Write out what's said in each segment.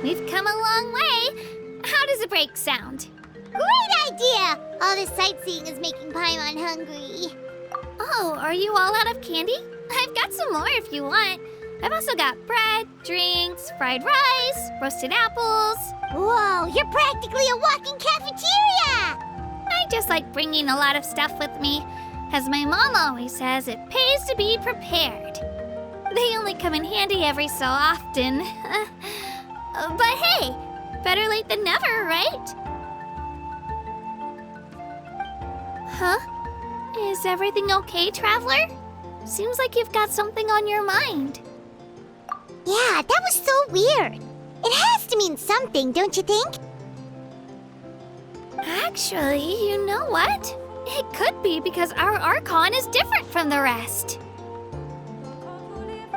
We've come a long way. How does a break sound? Great idea! All this sightseeing is making Paimon hungry. Oh, are you all out of candy? I've got some more if you want. I've also got bread, drinks, fried rice, roasted apples. Whoa, you're practically a walking cafeteria! I just like bringing a lot of stuff with me. As my mom always says, it pays to be prepared. They only come in handy every so often. But hey, better late than never, right? Huh? Is everything okay, Traveler? Seems like you've got something on your mind. Yeah, that was so weird. It has to mean something, don't you think? Actually, you know what? It could be because our Archon is different from the rest.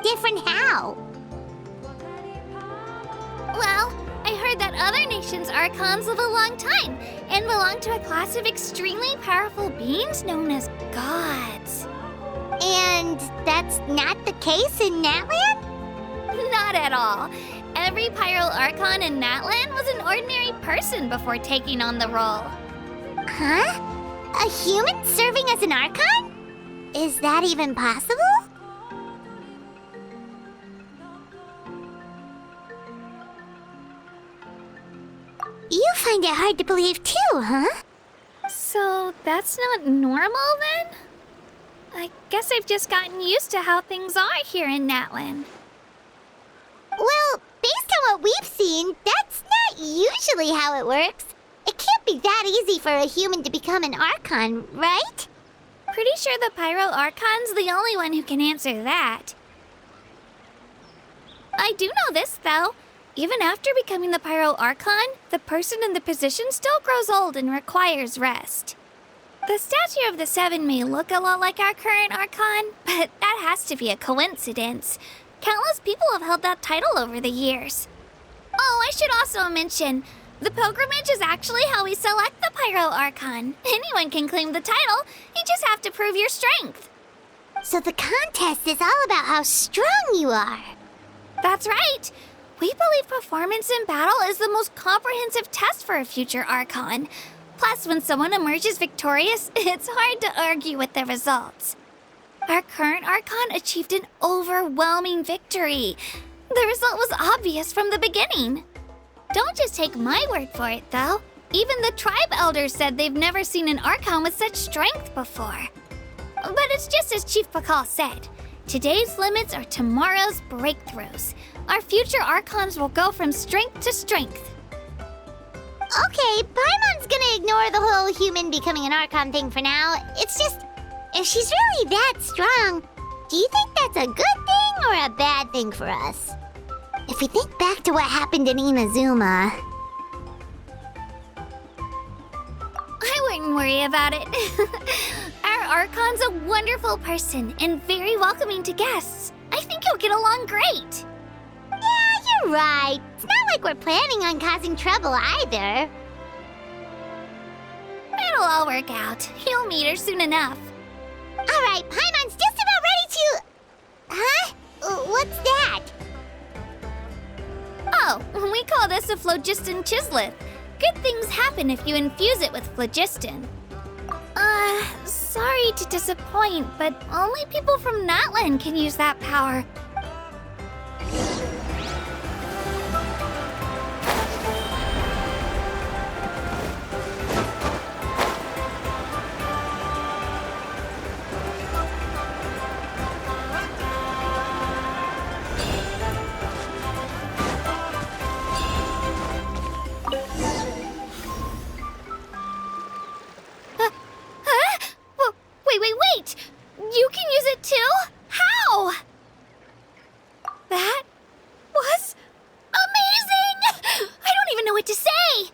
Different how? Well, I heard that other nations' Archons live a long time and belong to a class of extremely powerful beings known as gods. And that's not the case in Natlan? Not at all. Every Pyro Archon in Natlan was an ordinary person before taking on the role. Huh? A human serving as an Archon? Is that even possible? You find it hard to believe too, huh? So that's not normal then? I guess I've just gotten used to how things are here in Natlan. Well, based on what we've seen, that's not usually how it works. It can't be that easy for a human to become an Archon, right? Pretty sure the Pyro Archon's the only one who can answer that. I do know this, though. Even after becoming the Pyro Archon, the person in the position still grows old and requires rest. The statue of the Seven may look a lot like our current Archon, but that has to be a coincidence. Countless people have held that title over the years. Oh, I should also mention, the pilgrimage is actually how we select the Pyro Archon. Anyone can claim the title, you just have to prove your strength. So the contest is all about how strong you are. That's right. We believe performance in battle is the most comprehensive test for a future Archon. Plus, when someone emerges victorious, it's hard to argue with the results. Our current Archon achieved an overwhelming victory. The result was obvious from the beginning. Don't just take my word for it, though. Even the tribe elders said they've never seen an Archon with such strength before. But it's just as Chief Pakal said. Today's limits are tomorrow's breakthroughs. Our future Archons will go from strength to strength. Okay, Paimon's gonna ignore the whole human becoming an Archon thing for now. It's just, if she's really that strong, do you think that's a good thing or a bad thing for us? If we think back to what happened in Inazuma... I wouldn't worry about it. Our Archon's a wonderful person and very welcoming to guests. I think you'll get along great. Yeah, you're right. It's not like we're planning on causing trouble either. It'll all work out. You'll meet her soon enough. All right, Paimon's just about ready to... Huh? What's that? Oh, we call this a phlogiston chisleth. Good things happen if you infuse it with phlogiston. Sorry to disappoint, but only people from Natlan can use that power. Wait! You can use it too? How? That was amazing! I don't even know what to say!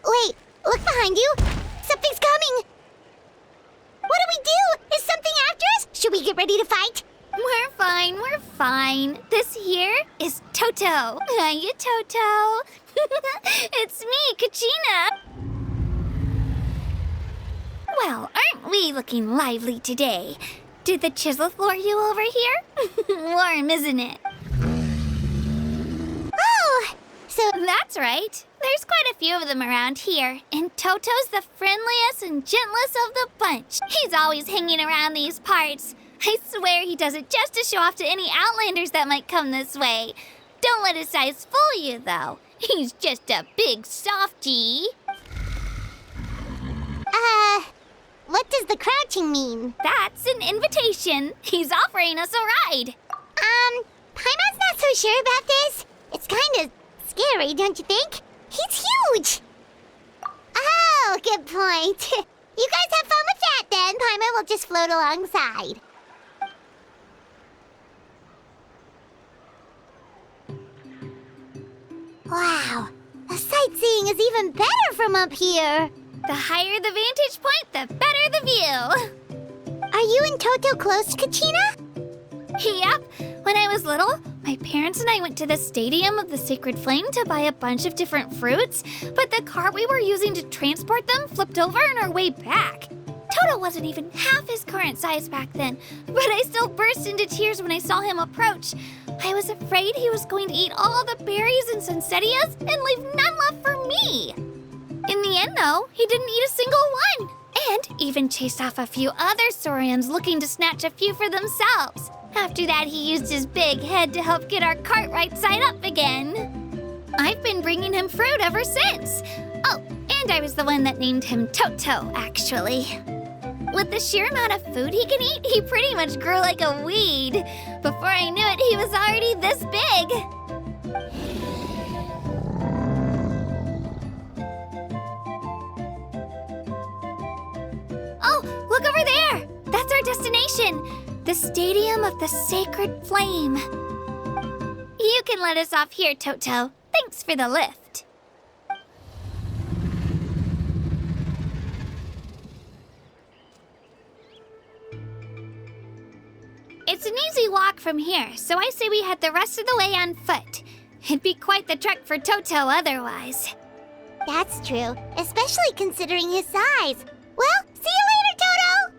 Wait, look behind you! Something's coming! What do we do? Is something after us? Should we get ready to fight? We're fine. This here is Toto. Hiya, Toto. It's me, Kachina. Well, aren't we looking lively today? Did the chisel lure you over here? Warm, isn't it? Oh, so That's right. There's quite a few of them around here, and Toto's the friendliest and gentlest of the bunch. He's always hanging around these parts. I swear he does it just to show off to any Outlanders that might come this way. Don't let his size fool you, though. He's just a big softie. what does the crouching mean? That's an invitation. He's offering us a ride. Paimon's not so sure about this. It's kind of scary, don't you think? He's huge! Oh, good point. You guys have fun with that then. Paimon will just float alongside. Wow, the sightseeing is even better from up here. The higher the vantage point, the better the view. Are you and Toto close, Kachina? Yep. When I was little, my parents and I went to the Stadium of the Sacred Flame to buy a bunch of different fruits, but the cart we were using to transport them flipped over on our way back. Toto wasn't even half his current size back then, but I still burst into tears when I saw him approach. I was afraid he was going to eat all the berries and sunsettias and leave none left for me. In the end, though, he didn't eat a single one, and even chased off a few other saurians looking to snatch a few for themselves. After that, he used his big head to help get our cart right side up again. I've been bringing him fruit ever since. Oh, and I was the one that named him Toto, actually. With the sheer amount of food he can eat, he pretty much grew like a weed. Before I knew it, he was already this big. Oh, look over there! That's our destination, the Stadium of the Sacred Flame. You can let us off here, Toto. Thanks for the lift. It's an easy walk from here, so I say we head the rest of the way on foot. It'd be quite the trek for Toto otherwise. That's true, especially considering his size. Well, see you later, Toto!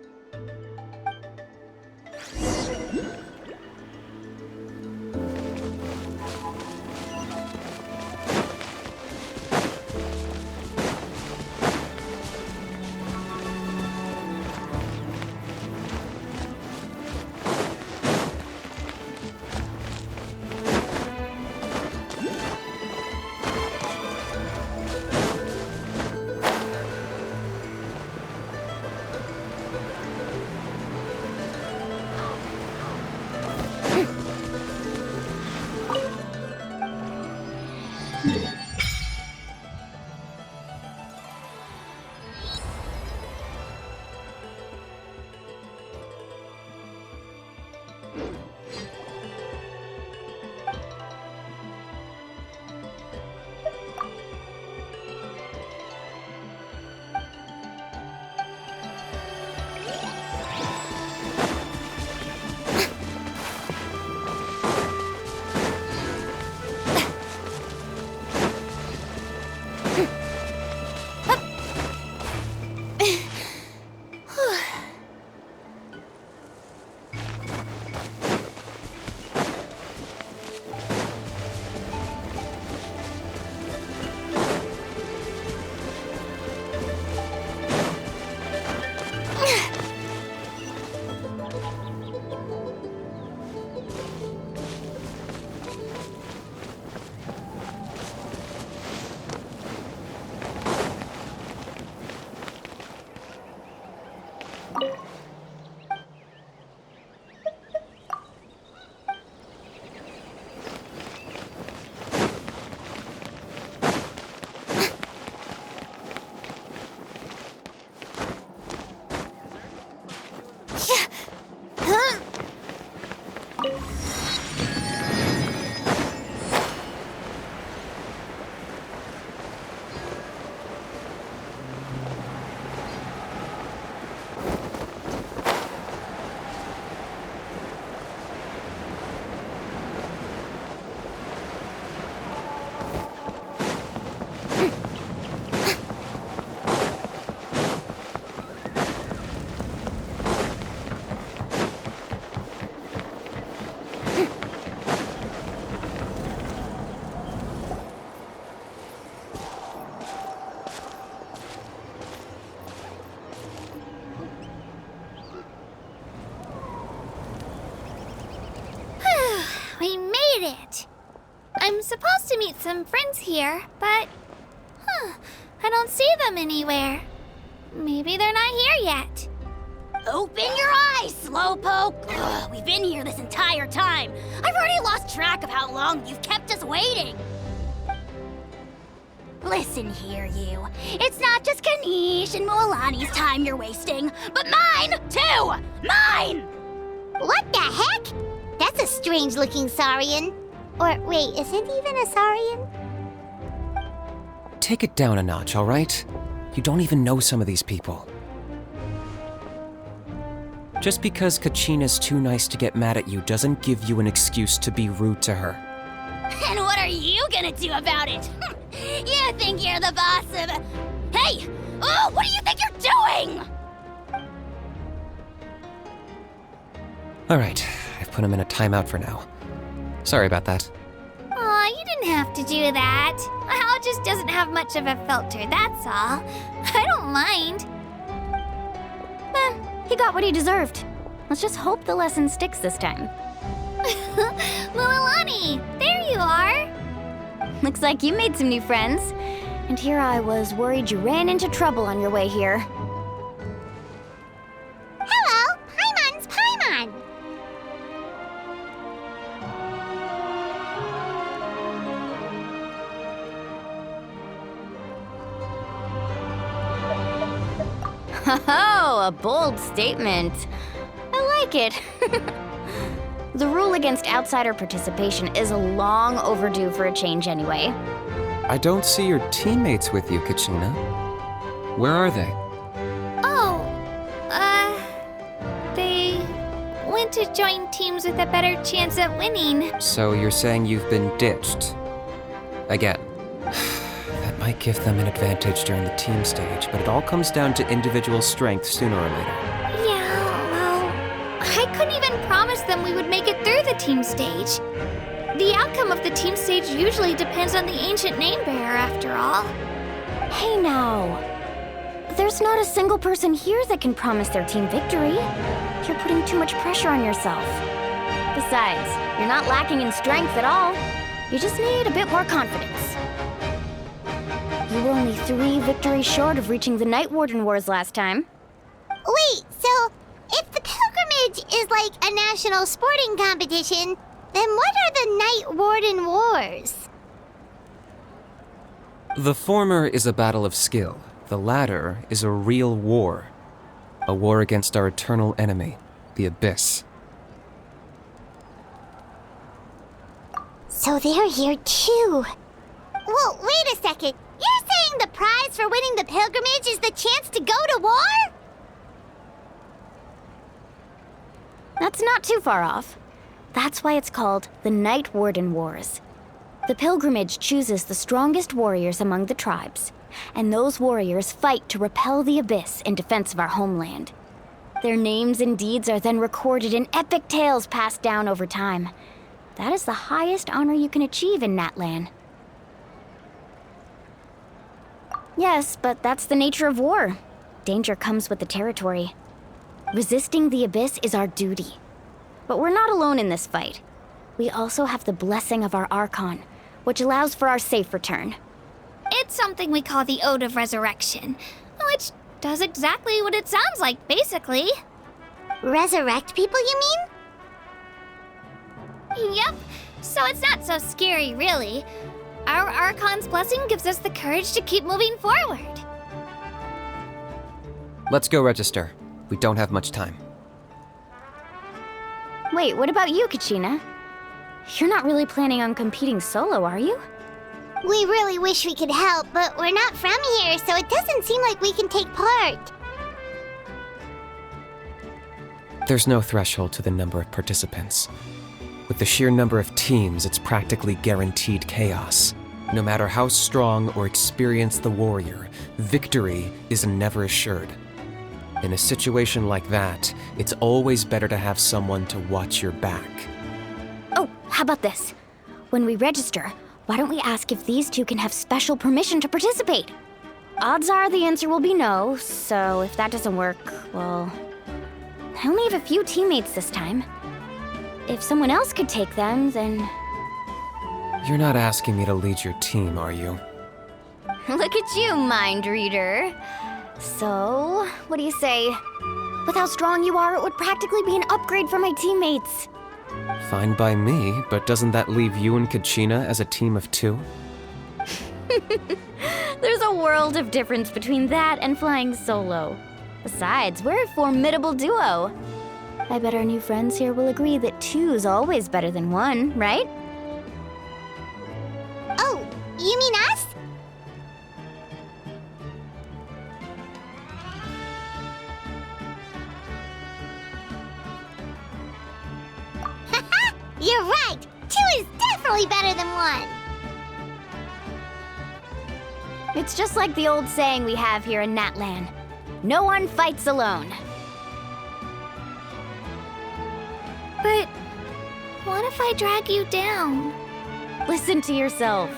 made it! I'm supposed to meet some friends here, but... I don't see them anywhere. Maybe they're not here yet. Open your eyes, Slowpoke! Ugh, we've been here this entire time. I've already lost track of how long you've kept us waiting. Listen here, you. It's not just Kanish and Moalani's time you're wasting, but mine, too! Mine! What the heck? That's a strange-looking Saurian. Or, wait, is it even a Saurian? Take it down a notch, all right? You don't even know some of these people. Just because Kachina's too nice to get mad at you doesn't give you an excuse to be rude to her. And what are you gonna do about it? You think you're the boss of... Hey! Oh, what do you think you're doing? All right, I've put him in a timeout for now. Sorry about that. Aw, you didn't have to do that. Hal just doesn't have much of a filter, that's all. I don't mind. He got what he deserved. Let's just hope the lesson sticks this time. Moalani, there you are. Looks like you made some new friends. And here I was worried you ran into trouble on your way here. Hello, Paimon's Paimon. Oh, a bold statement. I like it. The rule against outsider participation is long overdue for a change anyway. I don't see your teammates with you, Kachina. Where are they? Oh, they went to join teams with a better chance at winning. So you're saying you've been ditched? Again. That might give them an advantage during the team stage, but it all comes down to individual strength sooner or later. Yeah, well, I couldn't even promise them we would make it through the team stage. The outcome of the team stage usually depends on the ancient name bearer, after all. Hey now. There's not a single person here that can promise their team victory. You're putting too much pressure on yourself. Besides, you're not lacking in strength at all. You just need a bit more confidence. You were only 3 victories short of reaching the Night Warden Wars last time. Wait, so if the pilgrimage is like a national sporting competition, then what are the Night Warden Wars? The former is a battle of skill. The latter is a real war. A war against our eternal enemy, the Abyss. So they're here too. Well, wait a second. You're saying the prize for winning the pilgrimage is the chance to go to war? That's not too far off. That's why it's called the Night Warden Wars. The pilgrimage chooses the strongest warriors among the tribes, and those warriors fight to repel the Abyss in defense of our homeland. Their names and deeds are then recorded in epic tales passed down over time. That is the highest honor you can achieve in Natlan. Yes, but that's the nature of war. Danger comes with the territory. Resisting the Abyss is our duty. But we're not alone in this fight. We also have the blessing of our Archon, which allows for our safe return. It's something we call the Ode of Resurrection, which does exactly what it sounds like, basically. Resurrect people, you mean? Yep, so it's not so scary, really. Our Archon's blessing gives us the courage to keep moving forward. Let's go register. We don't have much time. Wait, what about you, Kachina? You're not really planning on competing solo, are you? We really wish we could help, but we're not from here, so it doesn't seem like we can take part. There's no threshold to the number of participants. With the sheer number of teams, it's practically guaranteed chaos. No matter how strong or experienced the warrior, victory is never assured. In a situation like that, it's always better to have someone to watch your back. Oh, how about this? When we register, why don't we ask if these two can have special permission to participate? Odds are the answer will be no, so if that doesn't work, well... I only have a few teammates this time. If someone else could take them, then You're not asking me to lead your team, are you? Look at you, mind reader. So, what do you say? With how strong you are, it would practically be an upgrade for my teammates. Fine by me, but doesn't that leave you and Kachina as a team of 2? There's a world of difference between that and flying solo. Besides, we're a formidable duo. I bet our new friends here will agree that 2's always better than 1, right? Oh, you mean us? You're right! 2 is definitely better than 1! It's just like the old saying we have here in Natlan. No one fights alone. But what if I drag you down? Listen to yourself.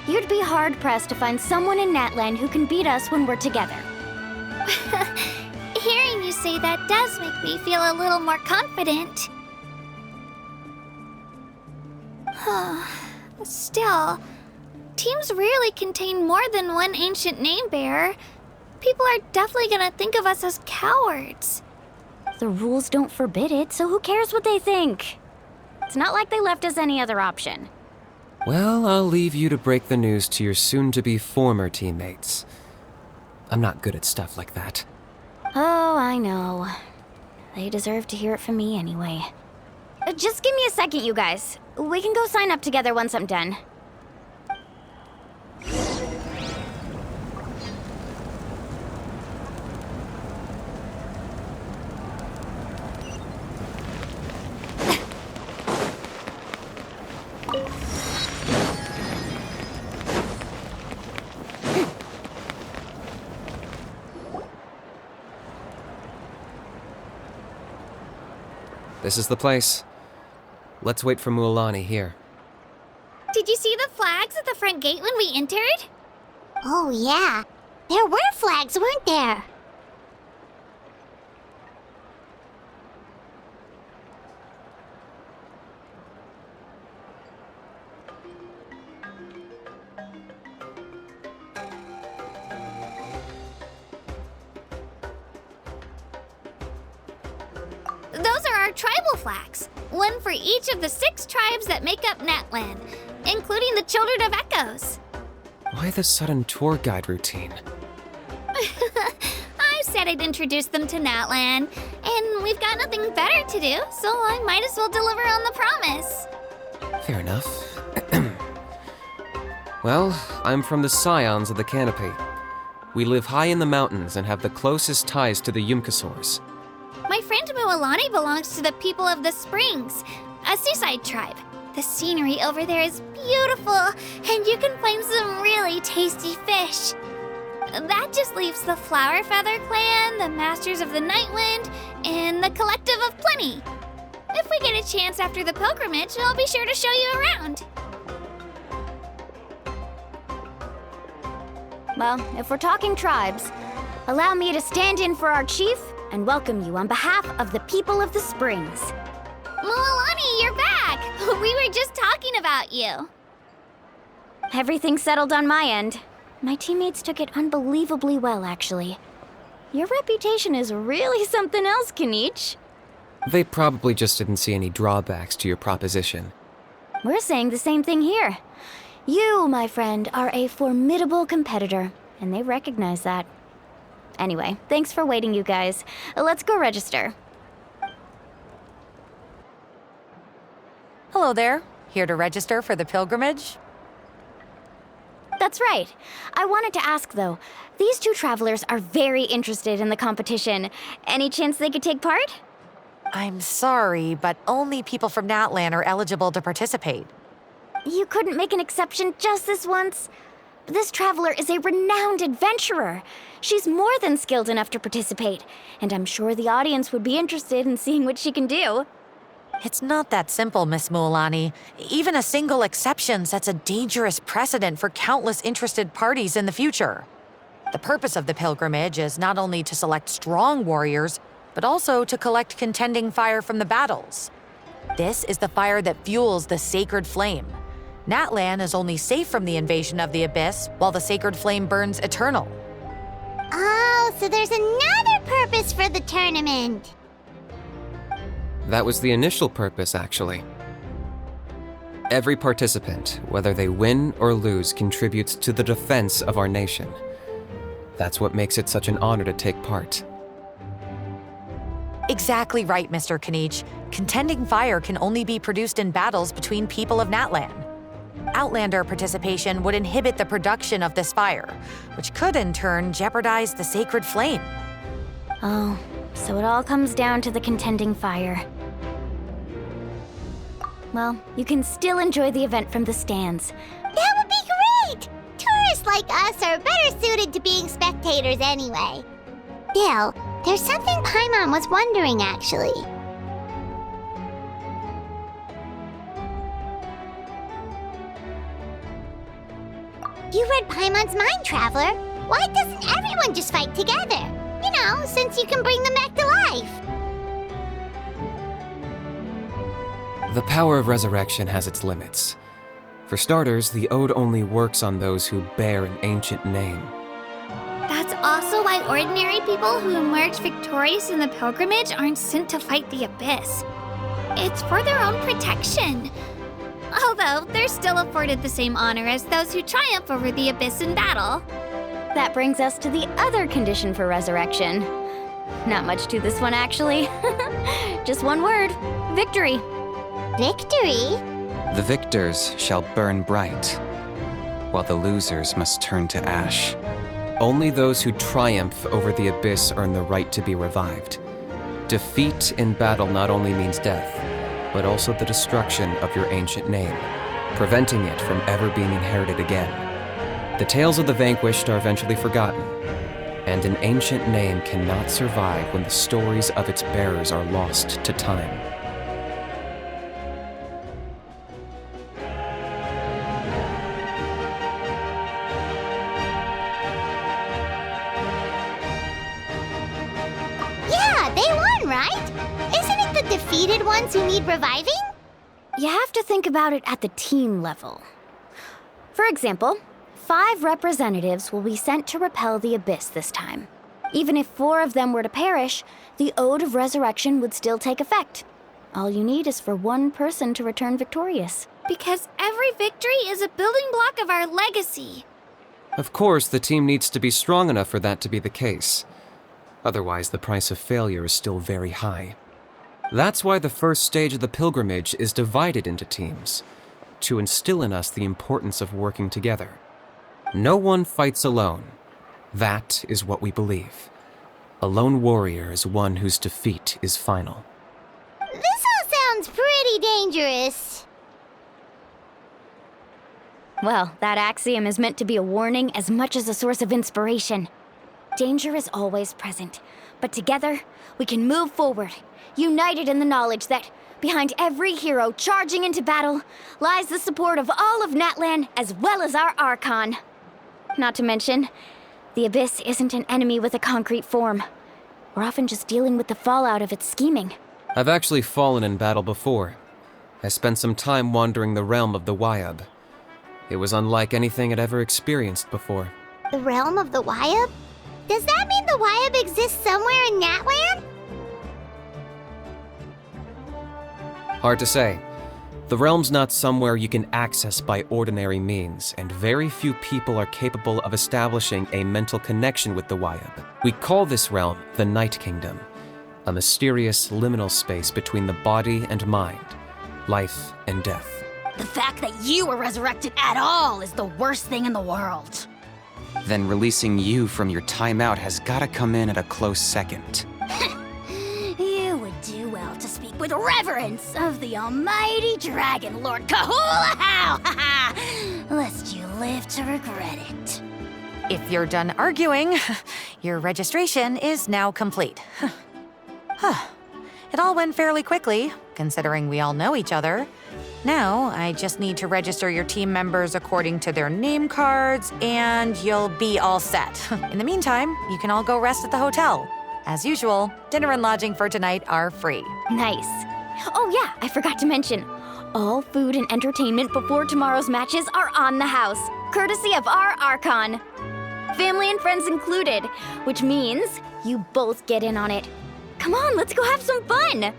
You'd be hard-pressed to find someone in Natlan who can beat us when we're together. Hearing you say that does make me feel a little more confident. Still, teams rarely contain more than one ancient name bearer. People are definitely gonna think of us as cowards. The rules don't forbid it, so who cares what they think? It's not like they left us any other option. Well, I'll leave you to break the news to your soon-to-be former teammates. I'm not good at stuff like that. Oh, I know. They deserve to hear it from me anyway. Just give me a second, you guys. We can go sign up together once I'm done. This is the place. Let's wait for Mualani here. Did you see the flags at the front gate when we entered? Oh, yeah. There were flags, weren't there? Those are our tribal flags. One for each of the 6 tribes that make up Natlan, including the Children of Echoes. Why the sudden tour guide routine? I said I'd introduce them to Natlan, and we've got nothing better to do, so I might as well deliver on the promise. Fair enough. Well, I'm from the Scions of the Canopy. We live high in the mountains and have the closest ties to the Yumkasaurs. My friend Mualani belongs to the people of the Springs, a seaside tribe. The scenery over there is beautiful, and you can find some really tasty fish. That just leaves the Flower Feather Clan, the Masters of the Nightwind, and the Collective of Plenty. If we get a chance after the pilgrimage, I'll be sure to show you around. Well, if we're talking tribes, allow me to stand in for our chief and welcome you on behalf of the people of the Springs. Mualani, you're back! We were just talking about you. Everything's settled on my end. My teammates took it unbelievably well, actually. Your reputation is really something else, Kanich. They probably just didn't see any drawbacks to your proposition. We're saying the same thing here. You, my friend, are a formidable competitor, and they recognize that. Anyway, thanks for waiting, you guys. Let's go register. Hello there. Here to register for the pilgrimage? That's right. I wanted to ask, though. These 2 travelers are very interested in the competition. Any chance they could take part? I'm sorry, but only people from Natlan are eligible to participate. You couldn't make an exception just this once? This traveler is a renowned adventurer. She's more than skilled enough to participate, and I'm sure the audience would be interested in seeing what she can do. It's not that simple, Miss Mualani. Even a single exception sets a dangerous precedent for countless interested parties in the future. The purpose of the pilgrimage is not only to select strong warriors, but also to collect contending fire from the battles. This is the fire that fuels the sacred flame. Natlan is only safe from the invasion of the Abyss while the sacred flame burns eternal. Oh, so there's another purpose for the tournament. That was the initial purpose, actually. Every participant, whether they win or lose, contributes to the defense of our nation. That's what makes it such an honor to take part. Exactly right, Mr. Kanich. Contending fire can only be produced in battles between people of Natlan. Outlander participation would inhibit the production of this fire, which could in turn jeopardize the sacred flame. Oh, so it all comes down to the contending fire. Well, you can still enjoy the event from the stands. That would be great! Tourists like us are better suited to being spectators anyway. Bill, there's something Paimon was wondering, actually. You read Paimon's mind, Traveler. Why doesn't everyone just fight together? You know, since you can bring them back to life. The power of resurrection has its limits. For starters, the ode only works on those who bear an ancient name. That's also why ordinary people who emerge victorious in the pilgrimage aren't sent to fight the Abyss. It's for their own protection. Although, they're still afforded the same honor as those who triumph over the Abyss in battle. That brings us to the other condition for resurrection. Not much to this one, actually. Just one word: victory. Victory? The victors shall burn bright, while the losers must turn to ash. Only those who triumph over the Abyss earn the right to be revived. Defeat in battle not only means death, but also the destruction of your ancient name, preventing it from ever being inherited again. The tales of the vanquished are eventually forgotten, and an ancient name cannot survive when the stories of its bearers are lost to time. Yeah, they won, right? Isn't it the defeated ones who need reviving? You have to think about it at the team level. For example, 5 representatives will be sent to repel the Abyss this time. Even if 4 of them were to perish, the Ode of Resurrection would still take effect. All you need is for one person to return victorious. Because every victory is a building block of our legacy. Of course, the team needs to be strong enough for that to be the case. Otherwise, the price of failure is still very high. That's why the first stage of the pilgrimage is divided into teams, to instill in us the importance of working together. No one fights alone. That is what we believe. A lone warrior is one whose defeat is final. This all sounds pretty dangerous. Well, that axiom is meant to be a warning as much as a source of inspiration. Danger is always present, but together we can move forward, united in the knowledge that behind every hero charging into battle lies the support of all of Natlan as well as our Archon. Not to mention, the Abyss isn't an enemy with a concrete form. We're often just dealing with the fallout of its scheming. I've actually fallen in battle before. I spent some time wandering the realm of the Wyab. It was unlike anything I'd ever experienced before. The realm of the Wyab? Does that mean the Wyab exists somewhere in Natlan? Hard to say. The realm's not somewhere you can access by ordinary means, and very few people are capable of establishing a mental connection with the Wyab. We call this realm the Night Kingdom, a mysterious liminal space between the body and mind, life and death. The fact that you were resurrected at all is the worst thing in the world. Then releasing you from your timeout has gotta come in at a close second. You would do well to speak with reverence of the almighty Dragon Lord Kahula-How! Lest you live to regret it. If you're done arguing, your registration is now complete. It all went fairly quickly, considering we all know each other. Now, I just need to register your team members according to their name cards, and you'll be all set. In the meantime, you can all go rest at the hotel. As usual, dinner and lodging for tonight are free. Nice. Oh yeah, I forgot to mention, All food and entertainment before tomorrow's matches are on the house, courtesy of our Archon. Family and friends included, which means you both get in on it. Come on, let's go have some fun!